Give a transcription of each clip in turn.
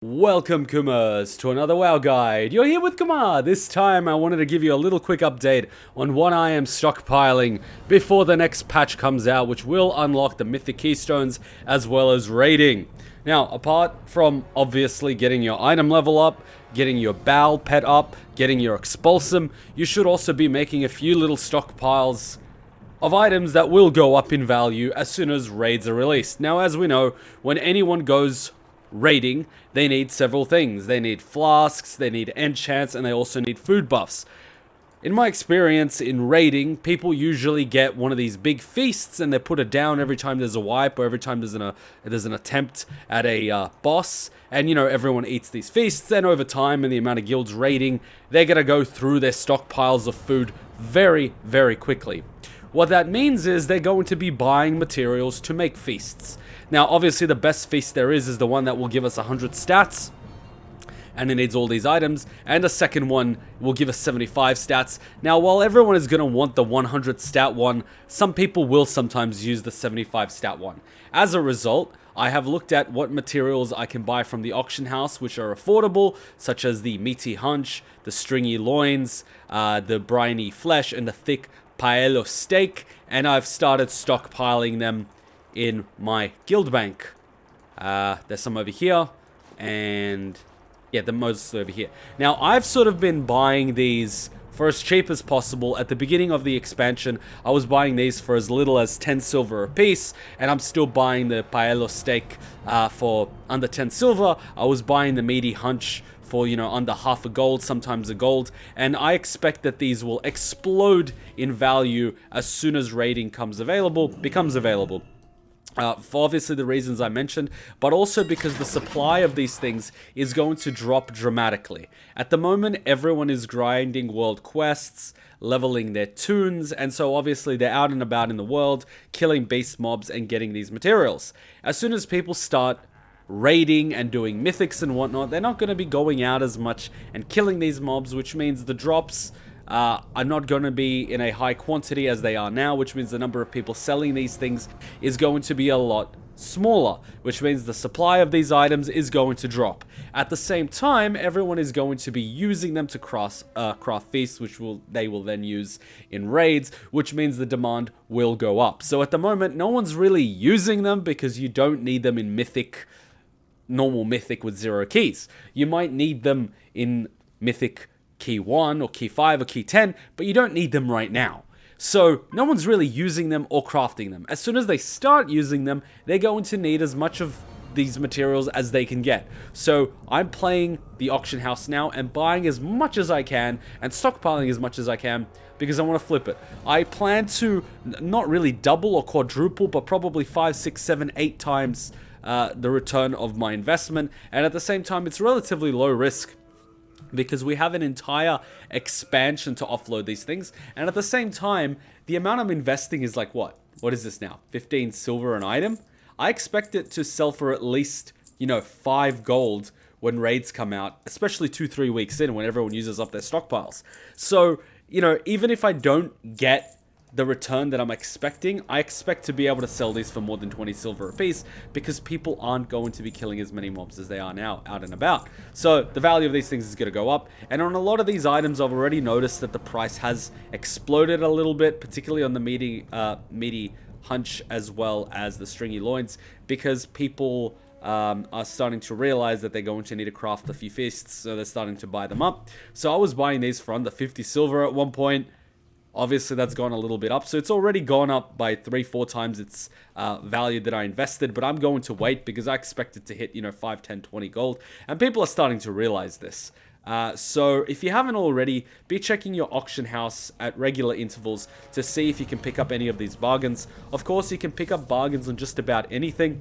Welcome, Kumas, to another WoW guide. You're here with Kuma. This time I wanted to give you a little quick update on what I am stockpiling before the next patch comes out, which will unlock the mythic keystones as well as raiding. Now, apart from obviously getting your item level up, getting your Bow pet up, getting your Expulsum, you should also be making a few little stockpiles of items that will go up in value as soon as raids are released. Now, as we know, when anyone goes raiding, they need several things. They need flasks, they need enchants, and they also need food buffs. In my experience in raiding, people usually get one of these big feasts and they put it down every time there's a wipe or every time there's an attempt at a boss. And you know, everyone eats these feasts, and over time and the amount of guilds raiding, they're gonna go through their stockpiles of food very, very quickly. What that means is they're going to be buying materials to make feasts. Now, obviously, the best feast there is the one that will give us 100 stats, and it needs all these items, and the second one will give us 75 stats. Now, while everyone is going to want the 100 stat one, some people will sometimes use the 75 stat one. As a result, I have looked at what materials I can buy from the auction house, which are affordable, such as the meaty hunch, the stringy loins, the briny flesh, and the thick paella steak, and I've started stockpiling them in my guild bank. There's some over here, and yeah, the most over here. Now, I've sort of been buying these for as cheap as possible. At the beginning of the expansion, I was buying these for as little as 10 silver a piece, and I'm still buying the paella steak for under 10 silver. I was buying the meaty hunch for, you know, under half a gold, sometimes a gold, and I expect that these will explode in value as soon as raiding becomes available. For obviously the reasons I mentioned, but also because the supply of these things is going to drop dramatically. At the moment, everyone is grinding world quests, leveling their toons, and so obviously they're out and about in the world, killing beast mobs and getting these materials. As soon as people start raiding and doing mythics and whatnot, they're not going to be going out as much and killing these mobs, which means the drops are not going to be in a high quantity as they are now, which means the number of people selling these things is going to be a lot smaller, which means the supply of these items is going to drop. At the same time, everyone is going to be using them to craft feasts, which they will then use in raids, which means the demand will go up. So at the moment, no one's really using them because you don't need them in normal mythic with 0 keys. You might need them in mythic key 1 or key 5 or key 10, but you don't need them right now. So no one's really using them or crafting them. As soon as they start using them, they're going to need as much of these materials as they can get. So I'm playing the auction house now and buying as much as I can and stockpiling as much as I can because I want to flip it. I plan to not really double or quadruple, but probably 5, 6, 7, 8 times the return of my investment, and at the same time it's relatively low risk because we have an entire expansion to offload these things, and at the same time the amount I'm investing is like what is this now, 15 silver an item? I expect it to sell for at least, you know, 5 gold when raids come out, especially 2-3 weeks in when everyone uses up their stockpiles. So, you know, even if I don't get the return that I'm expecting, I expect to be able to sell these for more than 20 silver a piece because people aren't going to be killing as many mobs as they are now out and about. So the value of these things is going to go up, and on a lot of these items I've already noticed that the price has exploded a little bit, particularly on the meaty hunch as well as the stringy loins, because people are starting to realize that they're going to need to craft a few feasts, so they're starting to buy them up. So I was buying these for under 50 silver at one point. Obviously, that's gone a little bit up, so it's already gone up by 3-4 times its value that I invested, but I'm going to wait because I expect it to hit, you know, 5, 10, 20 gold, and people are starting to realize this. So if you haven't already, be checking your auction house at regular intervals to see if you can pick up any of these bargains. Of course, you can pick up bargains on just about anything.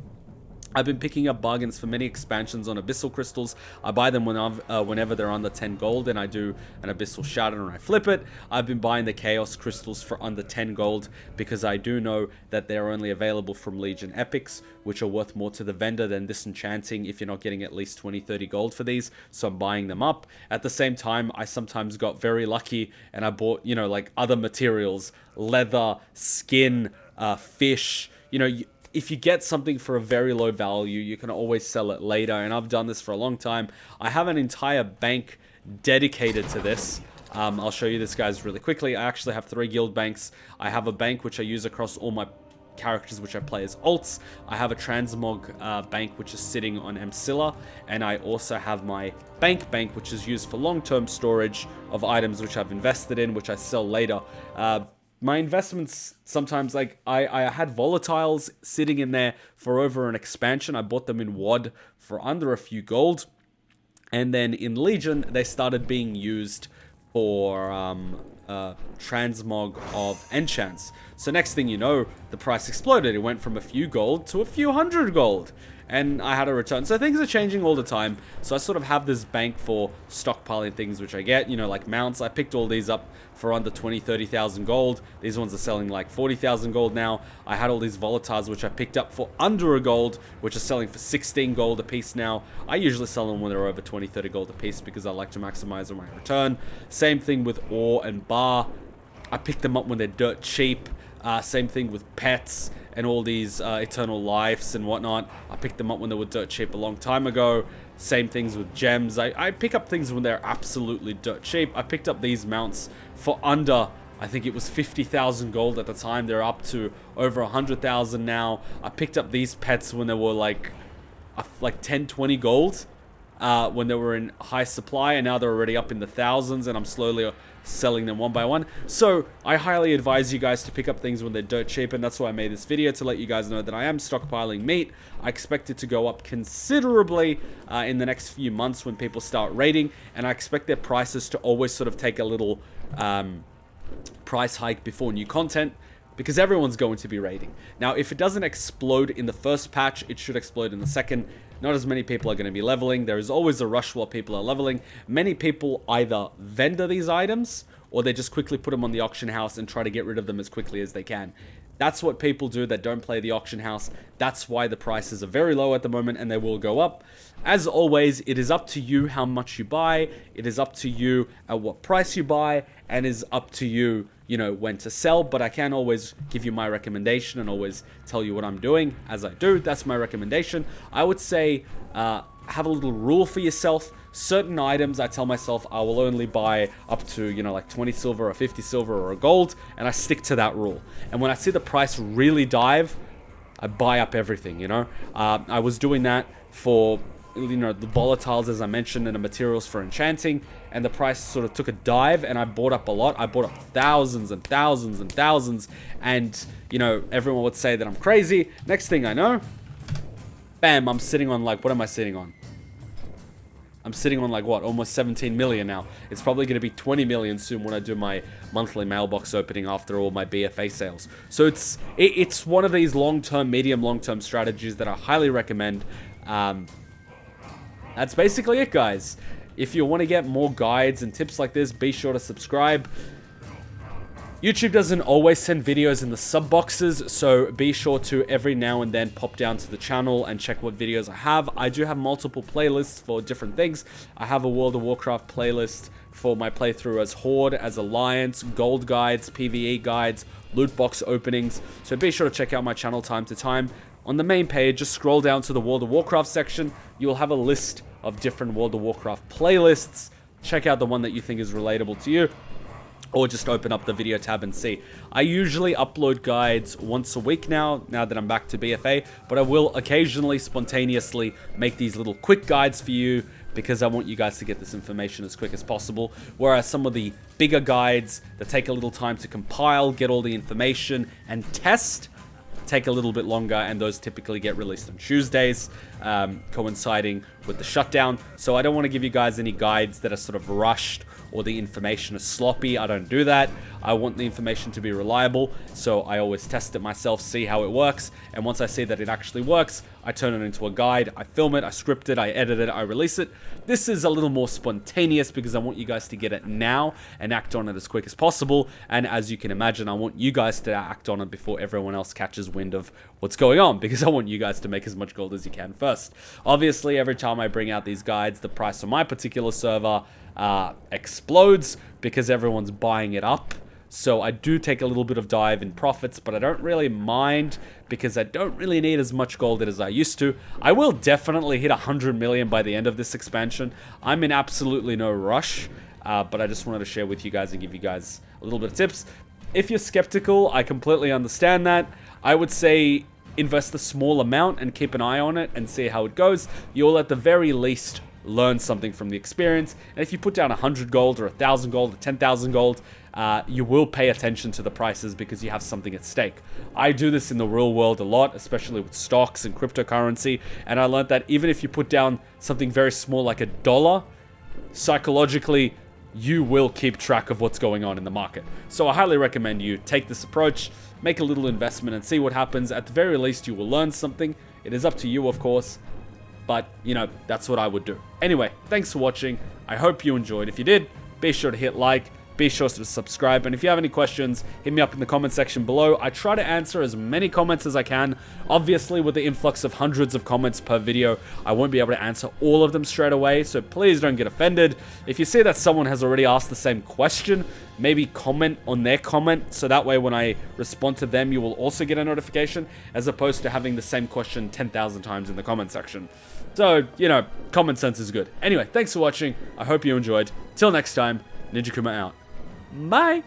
I've been picking up bargains for many expansions on abyssal crystals. I buy them whenever they're under 10 gold, and I do an abyssal shatter and I flip it. I've been buying the chaos crystals for under 10 gold because I do know that they're only available from Legion epics, which are worth more to the vendor than disenchanting if you're not getting at least 20-30 gold for these. So I'm buying them up. At the same time, I sometimes got very lucky and I bought, you know, like other materials, leather, skin, fish, you know, if you get something for a very low value, you can always sell it later, and I've done this for a long time. I have an entire bank dedicated to this. I'll show you this, guys, really quickly. I actually have 3 guild banks. I have a bank which I use across all my characters which I play as alts. I have a transmog bank which is sitting on Msilla, and I also have my bank which is used for long-term storage of items which I've invested in, which I sell later. My investments sometimes, like, I had volatiles sitting in there for over an expansion. I bought them in WoD for under a few gold. And then in Legion, they started being used for transmog of enchants. So next thing you know, the price exploded. It went from a few gold to a few hundred gold. And I had a return. So things are changing all the time. So I sort of have this bank for stockpiling things which I get, you know, like mounts. I picked all these up for under 20, 30,000 gold. These ones are selling like 40,000 gold now. I had all these volatiles which I picked up for under a gold, which are selling for 16 gold a piece now. I usually sell them when they're over 20, 30 gold a piece because I like to maximize on my return. Same thing with ore and bar. I picked them up when they're dirt cheap. Same thing with pets and all these eternal lives and whatnot. I picked them up when they were dirt cheap a long time ago. Same things with gems. I pick up things when they're absolutely dirt cheap. I picked up these mounts for under, I think it was 50,000 gold at the time. They're up to over 100,000 now. I picked up these pets when they were like 10, 20 gold. When they were in high supply, and now they're already up in the thousands, and I'm slowly selling them one by one. So I highly advise you guys to pick up things when they're dirt cheap, and that's why I made this video, to let you guys know that I am stockpiling meat. I expect it to go up considerably in the next few months when people start raiding, and I expect their prices to always sort of take a little price hike before new content, because everyone's going to be raiding. Now, if it doesn't explode in the first patch, it should explode in the second. Not as many people are going to be leveling. There is always a rush while people are leveling. Many people either vendor these items, or they just quickly put them on the auction house and try to get rid of them as quickly as they can. That's what people do that don't play the auction house. That's why the prices are very low at the moment, and they will go up. As always, it is up to you how much you buy. It is up to you at what price you buy, and is up to you, you know, when to sell. But I can always give you my recommendation and always tell you what I'm doing as I do. That's my recommendation. I would say have a little rule for yourself. Certain items, I tell myself I will only buy up to, you know, like 20 silver or 50 silver or a gold, and I stick to that rule. And when I see the price really dive, I buy up everything, you know. I was doing that for, you know, the volatiles, as I mentioned, and the materials for enchanting, and the price sort of took a dive, and I bought up a lot. I bought up thousands and thousands and thousands, and, you know, everyone would say that I'm crazy. Next thing I know, bam, I'm sitting on, like, what am I sitting on? I'm sitting on, like, what, almost 17 million now. It's probably going to be 20 million soon when I do my monthly mailbox opening after all my BFA sales. So it's one of these long-term, medium, long-term strategies that I highly recommend. That's basically it, guys. If you want to get more guides and tips like this, be sure to subscribe. YouTube doesn't always send videos in the sub boxes, so be sure to every now and then pop down to the channel and check what videos I have. I do have multiple playlists for different things. I have a World of Warcraft playlist for my playthrough as Horde, as Alliance, gold guides, PvE guides, loot box openings, so be sure to check out my channel time to time. On the main page, just scroll down to the World of Warcraft section. You will have a list of different World of Warcraft playlists. Check out the one that you think is relatable to you, or just open up the video tab and see. I usually upload guides once a week now that I'm back to BFA, but I will occasionally spontaneously make these little quick guides for you, because I want you guys to get this information as quick as possible. Whereas some of the bigger guides that take a little time to compile, get all the information, and test, take a little bit longer, and those typically get released on Tuesdays, coinciding with the shutdown. So I don't want to give you guys any guides that are sort of rushed or the information is sloppy. I don't do that. I want the information to be reliable, so I always test it myself, see how it works, and once I see that it actually works, I turn it into a guide, I film it, I script it, I edit it, I release it. This is a little more spontaneous because I want you guys to get it now and act on it as quick as possible, and as you can imagine, I want you guys to act on it before everyone else catches wind of what's going on, because I want you guys to make as much gold as you can first. Obviously, every time I bring out these guides, the price on my particular server explodes because everyone's buying it up. So I do take a little bit of dive in profits, but I don't really mind because I don't really need as much gold as I used to. I will definitely hit 100 million by the end of this expansion. I'm in absolutely no rush, but I just wanted to share with you guys and give you guys a little bit of tips. If you're skeptical, I completely understand that. I would say invest a small amount and keep an eye on it and see how it goes. You'll at the very least learn something from the experience. And if you put down 100 gold or 1,000 gold or 10,000 gold, you will pay attention to the prices because you have something at stake. I do this in the real world a lot, especially with stocks and cryptocurrency, and I learned that even if you put down something very small like $1, psychologically, you will keep track of what's going on in the market. So I highly recommend you take this approach, make a little investment and see what happens. At the very least, you will learn something. It is up to you, of course. But, you know, that's what I would do. Anyway, thanks for watching. I hope you enjoyed. If you did, be sure to hit like. Be sure to subscribe. And if you have any questions, hit me up in the comment section below. I try to answer as many comments as I can. Obviously, with the influx of hundreds of comments per video, I won't be able to answer all of them straight away. So please don't get offended. If you see that someone has already asked the same question, maybe comment on their comment. So that way, when I respond to them, you will also get a notification, as opposed to having the same question 10,000 times in the comment section. So, you know, common sense is good. Anyway, thanks for watching. I hope you enjoyed. Till next time, Ninja Kuma out. Bye!